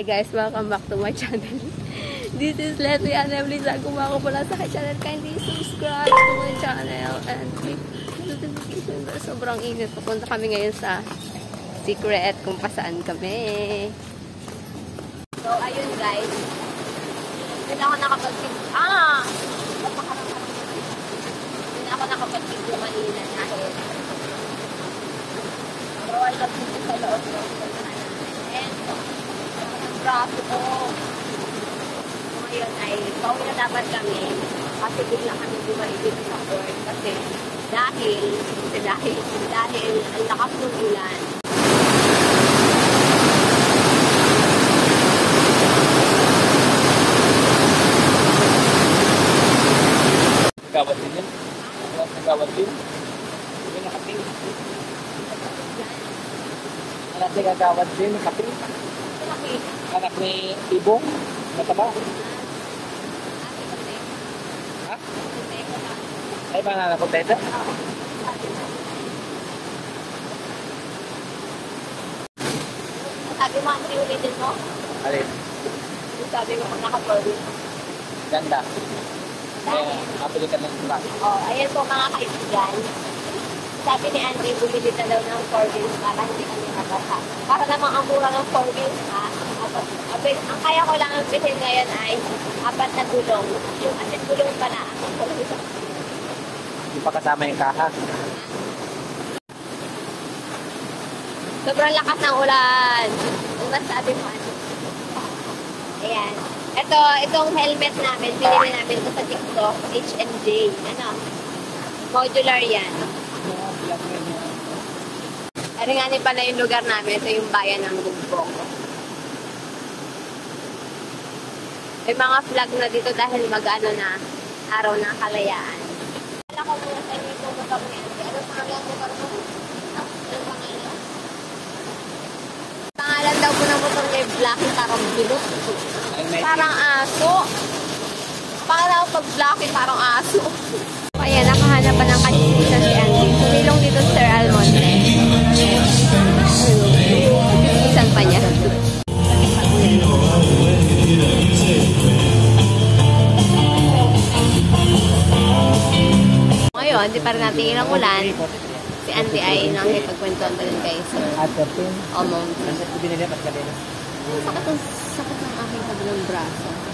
guys, welcome back to my channel. This is Leslie Annabelle. Kung ako pala sa channel, kindly subscribe to my channel and click notification bell. Sobrang init. Pupunta kami ngayon sa secret kung pasaan kami. So, ayun guys. Hindi ako nakapag-video kanina dahil bawal lang dito sa loob ng braso ko. Ngayon ay pauwi na dapat kami kasi bigla kami bumalik sa court kasi dahil ang lakas ng ulan. Gawat din yun? Gawat din? Hindi nakaping. Anak niya gagawat din, nakaping. Anak ni Ibong, mataba. Ha? Ay, mga anak ko teta? Sabi mo, ang ulitin mo? Alin? Sabi mo, naka-forward. Ganda. Dahil, mapili ka ng iba. Ayan po mga kaibigan. Sabi ni Andre, bumili na daw ng 4 wheels para hindi kami nabasa. Para namang ang mura ng 4 wheels ha. Ang kaya ko lang ang bilhin ngayon ay 4 na gulong. Yung asin gulong pa na ang 4 wheels. Hindi pa kasama yung kaha. Sobrang lakas ng ulan. Ang masabi mo ano. Ayan. Itong helmet namin, pinili namin ito sa TikTok, HMJ. Ano? Modular yan. Aringanin pa na yung lugar namin. Ito yung bayan ng Gugbong. May mga flag na dito dahil mag-ano na araw ng kalayaan. Wala ko muna sa inyo yung motor mo yan. Ano pangalan mo motor mo? Ano pangalan? Pangalan daw po ng motor kay Blacky parang bilot. Parang aso. Pangalan ko pag Blacky parang aso. Kaya nakahanap pa ng kanisa si Andy. Sumilong dito si Sir Almonte. Isang pa niya. Ngayon, di pa rin natin ilang ulan. Si Andy ay nakikipagkwentuhan pa rin kay Sir Almonte. Sakit ng aking kabilang braso.